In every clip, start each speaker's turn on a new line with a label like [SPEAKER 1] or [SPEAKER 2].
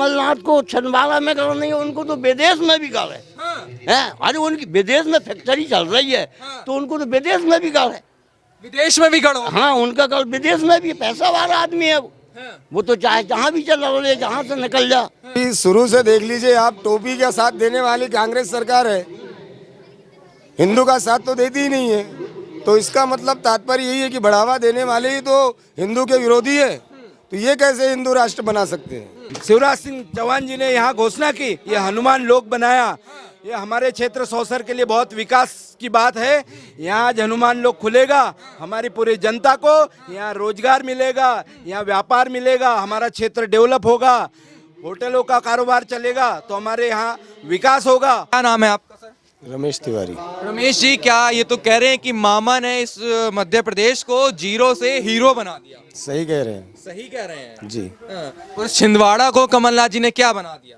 [SPEAKER 1] कमलनाथ को छिंदवाड़ा में गढ़ नहीं है, उनको तो विदेश में भी गढ़ है। हैं? अरे उनकी विदेश में फैक्ट्री चल रही है, तो उनको तो विदेश में भी गढ़ है।
[SPEAKER 2] विदेश में भी गढ़ो।
[SPEAKER 1] हाँ, उनका गढ़ विदेश में भी, पैसा वाला आदमी है वो तो चाहे जहाँ भी चला ले, जहाँ से निकल जा।
[SPEAKER 3] शुरू से देख लीजिए आप, टोपी का साथ देने वाली कांग्रेस सरकार है, हिंदू का साथ तो देती ही नहीं है। तो इसका मतलब तात्पर्य यही है कि बढ़ावा देने वाले ही तो हिंदू के विरोधी है। तो ये कैसे हिंदू राष्ट्र बना सकते हैं?
[SPEAKER 4] शिवराज सिंह चौहान जी ने यहाँ घोषणा की, ये हनुमान लोक बनाया, ये हमारे क्षेत्र सौसर के लिए बहुत विकास की बात है। यहाँ आज हनुमान लोक खुलेगा, हमारी पूरी जनता को यहाँ रोजगार मिलेगा, यहाँ व्यापार मिलेगा, हमारा क्षेत्र डेवलप होगा, होटलों का कारोबार चलेगा, तो हमारे यहाँ विकास होगा।
[SPEAKER 2] क्या नाम है आपका सर?
[SPEAKER 3] रमेश तिवारी।
[SPEAKER 2] रमेश जी, क्या ये तो कह रहे हैं कि मामा ने इस मध्य प्रदेश को जीरो से हीरो बना दिया?
[SPEAKER 3] सही कह रहे हैं
[SPEAKER 2] सही कह रहे हैं
[SPEAKER 3] जी।
[SPEAKER 2] और छिंदवाड़ा को कमलनाथ जी ने क्या बना दिया?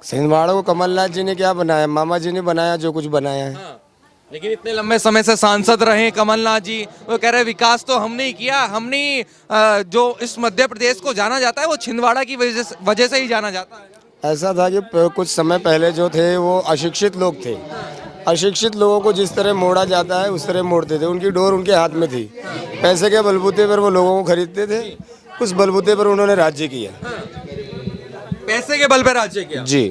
[SPEAKER 3] छिंदवाड़ा को कमलनाथ जी ने क्या बनाया? मामा जी ने बनाया जो कुछ बनाया है।
[SPEAKER 2] लेकिन इतने लंबे समय से सांसद रहे कमलनाथ जी, वो कह रहे विकास तो हमने ही किया, हमने जो इस मध्य प्रदेश को जाना जाता है वो छिंदवाड़ा की वजह से ही जाना जाता है।
[SPEAKER 3] ऐसा था कि कुछ समय पहले जो थे वो अशिक्षित लोग थे, अशिक्षित लोगों को जिस तरह मोड़ा जाता है उस तरह मोड़ते थे। उनकी डोर उनके हाथ में थी, पैसे के बलबूते पर वो लोगों को खरीदते थे, उस बलबूते पर उन्होंने राज्य किया।
[SPEAKER 2] पैसे के बल पे राज्य किया
[SPEAKER 3] जी।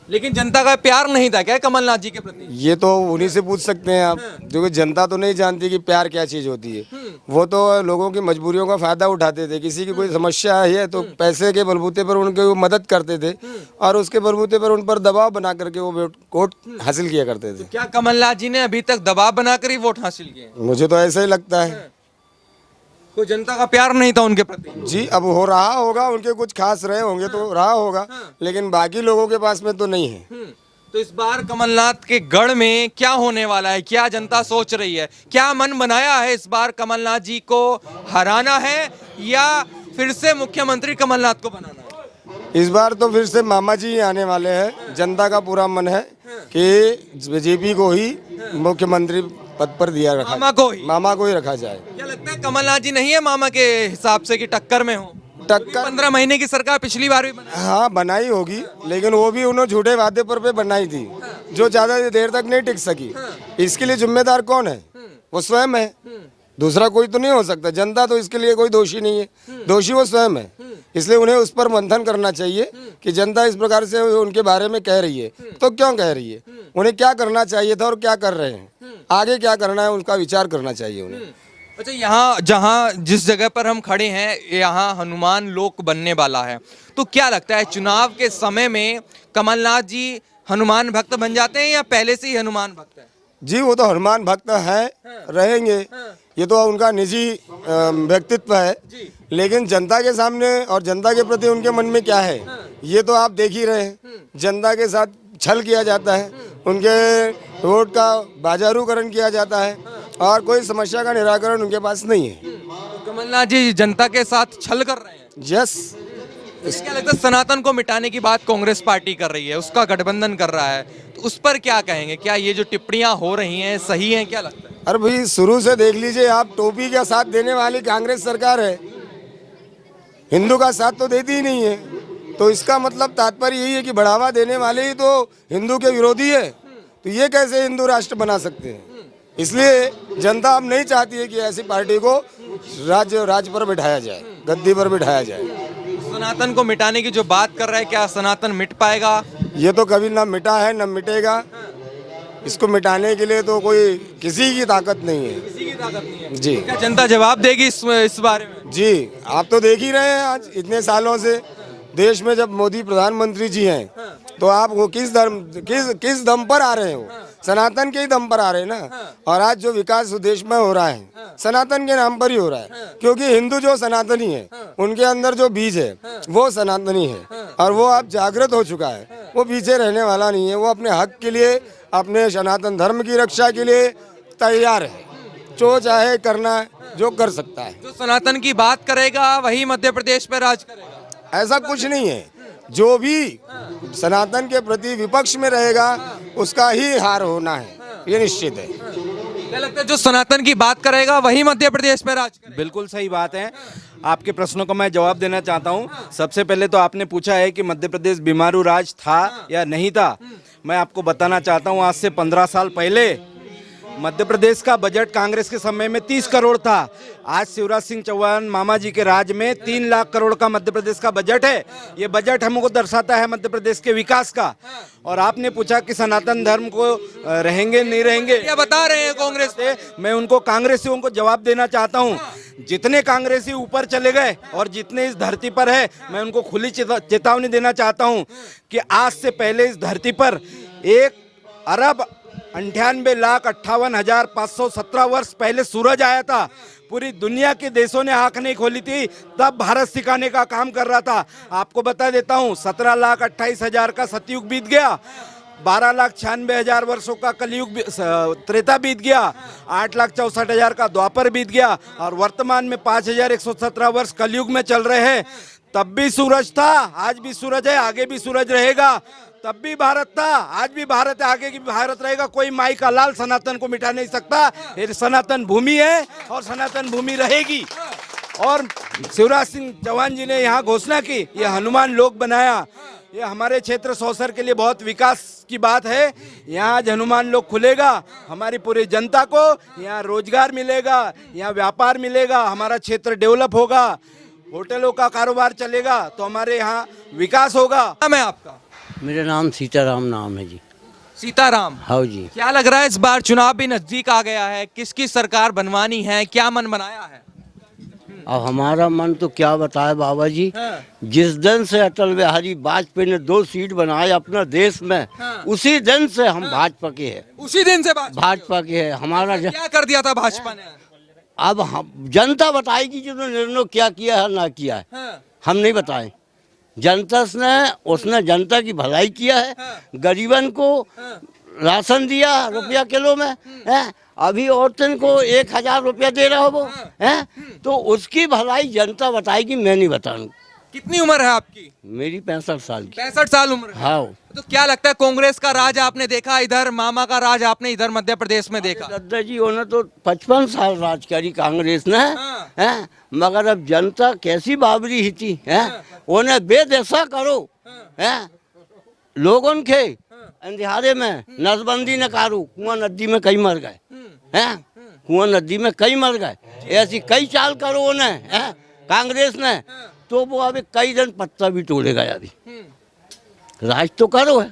[SPEAKER 2] लेकिन जनता का प्यार नहीं था क्या कमलनाथ जी के प्रति?
[SPEAKER 3] ये तो उन्हीं से पूछ सकते हैं आप, जो कि जनता तो नहीं जानती कि प्यार क्या चीज होती है। वो तो लोगों की मजबूरियों का फायदा उठाते थे। किसी की कोई समस्या है तो पैसे के बलबूते पर उनके वो मदद करते थे और उसके बलबूते पर उन पर दबाव बना करके वो वोट हासिल किया करते थे।
[SPEAKER 2] क्या कमलनाथ जी ने अभी तक दबाव बनाकर ही वोट हासिल किए?
[SPEAKER 3] मुझे तो ऐसा ही लगता है।
[SPEAKER 2] कोई जनता का प्यार नहीं था उनके प्रति?
[SPEAKER 3] जी, अब हो रहा होगा, उनके कुछ खास रहे होंगे तो रहा होगा, लेकिन बाकी लोगों के पास में तो नहीं है।
[SPEAKER 2] तो इस बार कमलनाथ के गढ़ में क्या होने वाला है? क्या जनता सोच रही है? क्या मन बनाया है इस बार कमलनाथ जी को हराना है या फिर से मुख्यमंत्री कमलनाथ को बनाना है?
[SPEAKER 3] इस बार तो फिर से मामा जी ही आने वाले हैं। जनता का पूरा मन है कि बीजेपी को ही मुख्यमंत्री पद पर दिया रखा, मामा को ही रखा जाए।
[SPEAKER 2] क्या लगता है कमलनाथ जी नहीं है मामा के हिसाब से कि टक्कर में हो?
[SPEAKER 3] टक्कर
[SPEAKER 2] 15 महीने की सरकार पिछली बार भी बनाई।
[SPEAKER 3] हाँ, बनाई होगी, लेकिन वो भी उन्होंने झूठे वादे पर पे बनाई थी जो ज्यादा देर तक नहीं टिक सकी। इसके लिए जिम्मेदार कौन है? वो स्वयं है, दूसरा कोई तो नहीं हो सकता। जनता तो इसके लिए कोई दोषी नहीं है, दोषी वो स्वयं है। इसलिए उन्हें उस पर मंथन करना चाहिए कि जनता इस प्रकार से उनके बारे में कह रही है तो क्यों कह रही है, उन्हें क्या करना चाहिए था और क्या कर रहे हैं, आगे क्या करना है उनका विचार करना चाहिए उन्हें।
[SPEAKER 2] अच्छा, यहाँ जहाँ जिस जगह पर हम खड़े हैं यहाँ हनुमान लोक बनने वाला है, तो क्या लगता है चुनाव के समय में कमलनाथ जी हनुमान भक्त बन जाते हैं या पहले से ही हनुमान भक्त है?
[SPEAKER 3] जी, वो तो हनुमान भक्त हैं, रहेंगे, ये तो उनका निजी व्यक्तित्व है। लेकिन जनता के सामने और जनता के प्रति उनके मन में क्या है ये तो आप देख ही रहे हैं। जनता के साथ छल किया जाता है, उनके वोट का बाजारूकरण किया जाता है और कोई समस्या का निराकरण उनके पास नहीं है।
[SPEAKER 2] कमलनाथ जी जनता के साथ छल कर रहे हैं?
[SPEAKER 3] यस।
[SPEAKER 2] क्या लगता है सनातन को मिटाने की बात कांग्रेस पार्टी कर रही है, उसका गठबंधन कर रहा है, तो उस पर क्या कहेंगे? क्या ये जो टिप्पणियां हो रही हैं सही हैं? क्या लगता है?
[SPEAKER 3] अरे भाई, शुरू से देख लीजिए आप, टोपी का साथ देने वाली कांग्रेस सरकार है, हिंदू का साथ तो देती ही नहीं है। तो इसका मतलब तात्पर्य यही है कि बढ़ावा देने वाले ही तो हिंदू के विरोधी है। तो ये कैसे हिंदू राष्ट्र बना सकते हैं? इसलिए जनता अब नहीं चाहती है कि ऐसी पार्टी को राज्य पर बिठाया जाए, गद्दी पर बिठाया जाए।
[SPEAKER 2] सनातन को मिटाने की जो बात कर रहा है, क्या सनातन मिट पाएगा?
[SPEAKER 3] ये तो कभी ना मिटा है ना मिटेगा। इसको मिटाने के लिए तो कोई किसी की ताकत नहीं है।
[SPEAKER 2] किसी की ताकत नहीं है
[SPEAKER 3] जी।
[SPEAKER 2] क्या जनता जवाब देगी इस बारे में?
[SPEAKER 3] जी, आप तो देख ही रहे हैं आज इतने सालों से देश में जब मोदी प्रधानमंत्री जी हैं तो आप वो किस दम पर आ रहे हो? सनातन के ही दम पर आ रहे हैं ना। और आज जो विकास देश में हो रहा है सनातन के नाम पर ही हो रहा है, क्योंकि हिंदू जो सनातनी है उनके अंदर जो बीज है वो सनातनी है और वो अब जागृत हो चुका है, वो पीछे रहने वाला नहीं है। वो अपने हक के लिए, अपने सनातन धर्म की रक्षा के लिए तैयार है, जो चाहे करना जो कर सकता है।
[SPEAKER 2] जो सनातन की बात करेगा वही मध्य प्रदेश पर राज करेगा?
[SPEAKER 3] ऐसा कुछ नहीं है, जो भी सनातन के प्रति विपक्ष में रहेगा उसका ही हार होना है, ये निश्चित है।
[SPEAKER 2] क्या लगता है जो सनातन की बात करेगा वही मध्य प्रदेश पर राज करेगा?
[SPEAKER 4] बिल्कुल सही बात है। आपके प्रश्नों का मैं जवाब देना चाहता हूँ। सबसे पहले तो आपने पूछा है कि मध्य प्रदेश बीमारू राज्य था या नहीं था। मैं आपको बताना चाहता हूँ, आज से 15 साल पहले मध्य प्रदेश का बजट कांग्रेस के समय में 30 करोड़ था। आज शिवराज सिंह चौहान मामा जी के राज में 3 लाख करोड़ का मध्य प्रदेश का बजट है। ये बजट हमको दर्शाता है मध्य प्रदेश के विकास का। और आपने पूछा कि सनातन धर्म को रहेंगे नहीं रहेंगे,
[SPEAKER 2] क्या बता रहे हैं कांग्रेस
[SPEAKER 4] से मैं उनको कांग्रेसियों को जवाब देना चाहता हूँ। जितने कांग्रेसी ऊपर चले गए और जितने इस धरती पर है, मैं उनको खुली चेतावनी देना चाहता हूँ कि आज से पहले इस धरती पर 1,98,58,517 वर्ष पहले सूरज आया था। पूरी दुनिया के देशों ने आंख नहीं खोली थी, तब भारत सिखाने का काम कर रहा था। आपको बता देता हूँ, 17,28,000 का सतयुग बीत गया, 12,96,000 वर्षों का कलयुग त्रेता बीत गया, 8,64,000 का द्वापर बीत गया और वर्तमान में 5,117 वर्ष कलयुग में चल रहे हैं। तब भी सूरज था, आज भी सूरज है, आगे भी सूरज रहेगा। तब भी भारत था, आज भी भारत है, आगे भी भारत रहेगा। कोई माई का लाल सनातन को मिटा नहीं सकता। ये सनातन भूमि है और सनातन भूमि रहेगी। और शिवराज सिंह चौहान जी ने यहाँ घोषणा की, ये हनुमान लोक बनाया। ये हमारे क्षेत्र सौसर के लिए बहुत विकास की बात है। यहाँ आज हनुमान लोक खुलेगा, हमारी पूरी जनता को यहाँ रोजगार मिलेगा, यहाँ व्यापार मिलेगा, हमारा क्षेत्र डेवलप होगा, होटलों का कारोबार चलेगा, तो हमारे यहाँ विकास होगा।
[SPEAKER 2] नाम है आपका?
[SPEAKER 1] मेरा नाम सीताराम नाम है जी।
[SPEAKER 2] सीताराम,
[SPEAKER 1] हाँ जी।
[SPEAKER 2] क्या लग रहा है इस बार चुनाव भी नजदीक आ गया है, किसकी सरकार बनवानी है, क्या मन बनाया है?
[SPEAKER 1] अब हमारा मन तो क्या बताए बाबा जी,
[SPEAKER 2] हाँ।
[SPEAKER 1] जिस दिन से अटल बिहारी वाजपेयी ने 2 सीट बनाए अपना देश में,
[SPEAKER 2] हाँ।
[SPEAKER 1] उसी दिन से हम भाजपा के हैं।
[SPEAKER 2] उसी दिन से
[SPEAKER 1] भाजपा के है हमारा
[SPEAKER 2] क्या कर दिया था भाजपा ने?
[SPEAKER 1] अब हम जनता बताएगी जो निर्णय क्या किया है ना किया है।
[SPEAKER 2] हाँ।
[SPEAKER 1] हम नहीं बताएं। जनता ने उसने जनता की भलाई किया है। गरीबन को राशन दिया रुपया किलो में है। अभी औरतन को 1,000 रुपया दे रहा हो वो है, तो उसकी भलाई जनता बताएगी, मैं नहीं बताऊंगा।
[SPEAKER 2] कितनी उम्र है आपकी?
[SPEAKER 1] मेरी 65 साल की।
[SPEAKER 2] 65 साल उम्र है।
[SPEAKER 1] हाँ।
[SPEAKER 2] तो क्या लगता है, कांग्रेस का राज आपने देखा इधर, मामा का राज आपने इधर मध्य प्रदेश में देखा?
[SPEAKER 1] दादा जी उन्होंने तो 55 साल राज करी कांग्रेस ने है, मगर अब जनता कैसी बाबरी ही थी है। उन्हें बेदशा करो है, लोगों के अंधियारे में नसबंदी न कारो, कुआं नदी में कई मर गए हैं, कुआं नदी में कई मर गए। ऐसी कई चाल करो उन्हें है कांग्रेस ने, तो वो अभी कई दिन पत्ता भी तोड़ेगा। अभी राज तो करो है,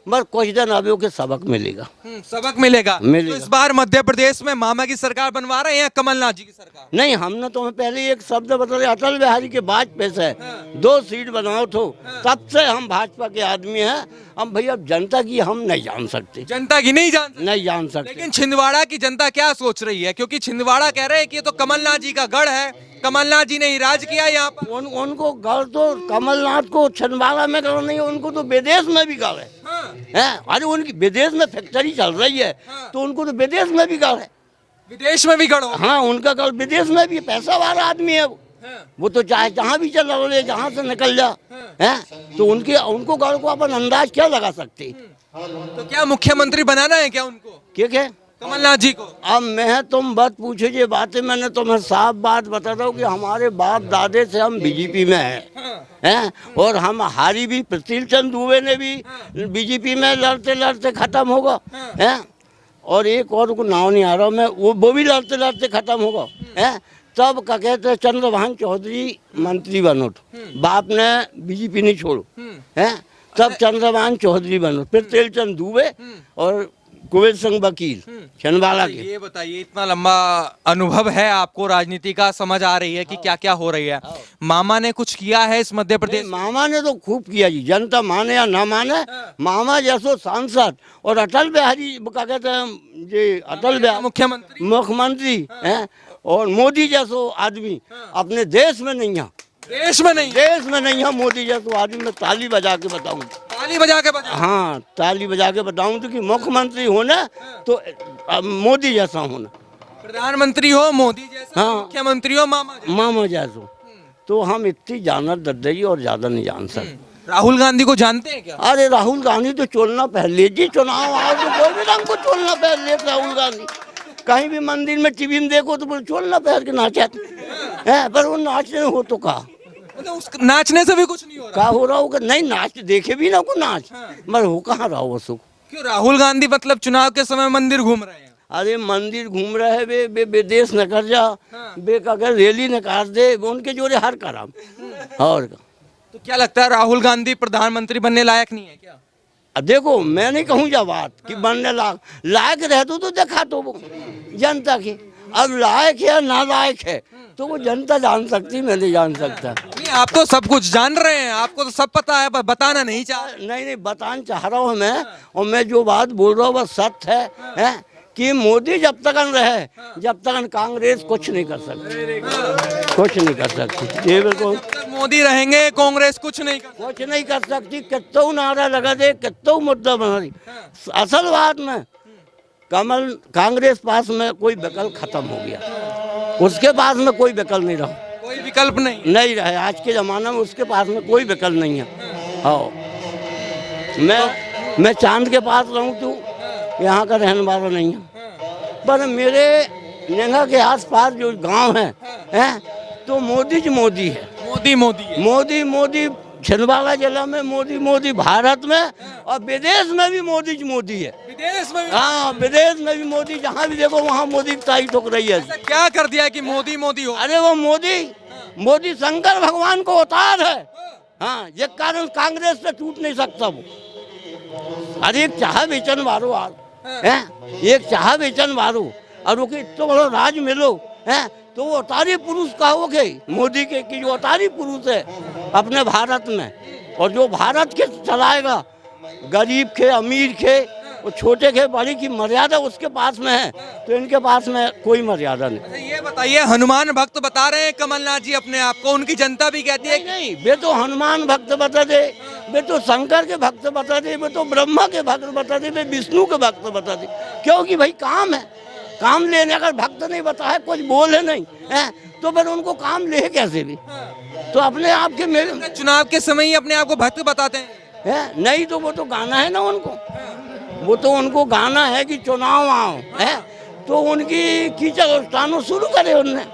[SPEAKER 1] मगर कुछ दिन अभी के सबक मिलेगा।
[SPEAKER 2] सबक मिलेगा। तो
[SPEAKER 1] मिलेगा।
[SPEAKER 2] इस बार मध्य प्रदेश में मामा की सरकार बनवा रहे हैं या कमलनाथ जी की सरकार?
[SPEAKER 1] नहीं, हमने तो पहले एक शब्द बता दिया, अटल बिहारी के वाजपेयी से 2 सीट बनाओ तो तब से हम भाजपा के आदमी हैं। हम भैया जनता की हम नहीं जान सकते,
[SPEAKER 2] जनता की नहीं
[SPEAKER 1] जान सकते।
[SPEAKER 2] लेकिन छिंदवाड़ा की जनता क्या सोच रही है? क्योंकि छिंदवाड़ा कह रहे हैं कि ये तो कमलनाथ जी का गढ़ है, कमलनाथ जी ने ही राज किया यहाँ पर।
[SPEAKER 1] उनको गढ़ तो कमलनाथ को छिंदवाड़ा में गढ़ नहीं, उनको तो विदेश में भी गढ़ है। अरे उनकी विदेश में फैक्ट्री चल रही है, तो उनको तो विदेश में भी गढ़ है।
[SPEAKER 2] विदेश में भी गढ़ हो?
[SPEAKER 1] हाँ, उनका गढ़ विदेश में भी। पैसा वाला आदमी है वो तो चाहे जहाँ भी चला रहे, जहाँ से निकल जा है, तो उनको गढ़ को अपन अंदाज क्या लगा सकते।
[SPEAKER 2] तो क्या मुख्यमंत्री बनाना है क्या उनको?
[SPEAKER 1] क्या
[SPEAKER 2] कमलनाथ जी को?
[SPEAKER 1] अब मैं तुम बात पूछे ये बातें, मैंने तुम्हें साफ बात बताता हूँ कि हमारे बाप दादे से हम बीजेपी में हैं और हम हारी भी। प्रतील चंद दुबे ने भी बीजेपी में लड़ते लड़ते खत्म होगा है, और एक और को नाम नहीं आ रहा मैं, वो भी लड़ते लड़ते खत्म होगा है। तब क्या कहते चंद्रभान चौधरी मंत्री बनो, बाप ने बीजेपी नहीं छोड़ो है, तब चंद्रभान चौधरी बनो, फिर तेलचंद दुबे और कुबेर सिंह वकील छिंदवाड़ा के।
[SPEAKER 2] ये बताइए, इतना लंबा अनुभव है आपको राजनीति का, समझ आ रही है कि क्या क्या हो रही है। मामा ने कुछ किया है इस मध्य प्रदेश?
[SPEAKER 1] मामा ने तो खूब किया जी, जनता माने या ना माने। मामा जैसो सांसद और अटल बिहारी क्या कहते हैं जी, अटल बिहारी मुख्यमंत्री है, और मोदी जैसो आदमी अपने देश में नहीं है।
[SPEAKER 2] देश में नहीं
[SPEAKER 1] है मोदी जैसो आदमी। मैं ताली बजा के बताऊँ,
[SPEAKER 2] ताली बजा के बताऊं?
[SPEAKER 1] हाँ, ताली बजा के बताऊं तो कि मुख्यमंत्री होना तो मोदी जैसा होना,
[SPEAKER 2] प्रधानमंत्री हो मोदी जैसा,
[SPEAKER 1] हाँ,
[SPEAKER 2] मुख्यमंत्री हो मामा
[SPEAKER 1] जैसा। तो हम इतनी जानत दद्दे जी और ज्यादा नहीं जान सकते।
[SPEAKER 2] राहुल गांधी को जानते हैं क्या?
[SPEAKER 1] अरे राहुल गांधी तो चोलना पहले जी, चुनाव आओ तो कोई भी रंग को चोलना पहले। राहुल गांधी कहीं भी मंदिर में टीवी में देखो तो बोले चोलना पहन के नाचाते है, पर वो नाचने हो तो कहा
[SPEAKER 2] मतलब उस नाचने से भी कुछ नहीं हो रहा।
[SPEAKER 1] का हो रहा होगा, नहीं नाच देखे भी ना को नाच, मगर हो कहाँ रहा वो सुख।
[SPEAKER 2] क्यों राहुल गांधी मतलब चुनाव के समय मंदिर घूम रहे हैं?
[SPEAKER 1] अरे मंदिर घूम रहे हैं बे विदेश न कर जा, बे अगर रैली निकाल दे वो उनके जोरे हर कराम और का।
[SPEAKER 2] तो क्या लगता है राहुल गांधी प्रधानमंत्री बनने लायक नहीं है क्या?
[SPEAKER 1] अब देखो मैं नहीं कहूँ जा बात कि बनने लायक रह तो देखा तो वो जनता की, अब लायक है ना लायक है तो वो जनता जान सकती, मैं नहीं जान सकता।
[SPEAKER 2] नहीं, आप तो सब कुछ जान रहे हैं, आपको तो सब पता है, पर बताना नहीं चाह रहे।
[SPEAKER 1] नहीं बताना चाह रहा हूँ मैं, और मैं जो बात बोल रहा हूँ वो सत्य है कि मोदी जब तक रहे जब तक कांग्रेस कुछ नहीं कर सकती, कुछ नहीं कर सकती। ये बिल्कुल
[SPEAKER 2] जब तक मोदी रहेंगे कांग्रेस कुछ नहीं कर
[SPEAKER 1] कुछ नहीं कर सकती, कितो नारा लगा दे, कितो मुद्दा बना दी। असल बात में कांग्रेस पास में कोई विकल्प खत्म हो गया, उसके पास में कोई विकल्प नहीं रहा,
[SPEAKER 2] कोई विकल्प नहीं
[SPEAKER 1] रहे आज के ज़माने में, उसके पास में कोई विकल्प नहीं है। हाँ मैं चांद के पास रहूँ तो यहाँ का रहने वाला नहीं है, पर मेरे नेंगा के आसपास जो गांव हैं तो मोदी जी मोदी है, मोदी छिंदवाड़ा जिला में मोदी भारत में, और विदेश में भी मोदी जी मोदी है।
[SPEAKER 2] विदेश में
[SPEAKER 1] हाँ विदेश में भी मोदी, जहाँ भी देखो वहाँ मोदी की तारीफ ठुक रही है।
[SPEAKER 2] क्या कर दिया कि मोदी हो?
[SPEAKER 1] अरे वो मोदी शंकर भगवान को अवतार है। हाँ ये कारण कांग्रेस से टूट नहीं सकता वो। अरे एक चाह बेचन वालो है, एक चाह बेचन वालो और उसके इतना बड़ा राज मिलो है तो वो अवतारी पुरुष कहोगे मोदी के कि जो अवतारी पुरुष है अपने भारत में, और जो भारत के चलाएगा गरीब के अमीर के वो छोटे के बड़ी की मर्यादा उसके पास में है, तो इनके पास में कोई मर्यादा नहीं।
[SPEAKER 2] अच्छा ये बताइए, हनुमान भक्त बता रहे हैं कमलनाथ जी अपने आप को, उनकी जनता भी कहती है
[SPEAKER 1] नहीं वे तो हनुमान भक्त बता दे, वे तो शंकर के भक्त बता दे, वे तो ब्रह्मा के भक्त बता दे, वे विष्णु के भक्त बता दे, क्योंकि भाई काम है, काम लेने अगर भक्त नहीं बता है, कुछ बोले नहीं है तो फिर उनको काम ले कैसे भी। तो अपने आप के मेरे
[SPEAKER 2] चुनाव के समय ही अपने आप को भक्त बताते
[SPEAKER 1] हैं, नहीं तो वो तो गाना है ना उनको, वो तो उनको गाना है कि चुनाव आओ है तो उनकी कीचड़ उठाना शुरू करे उनने।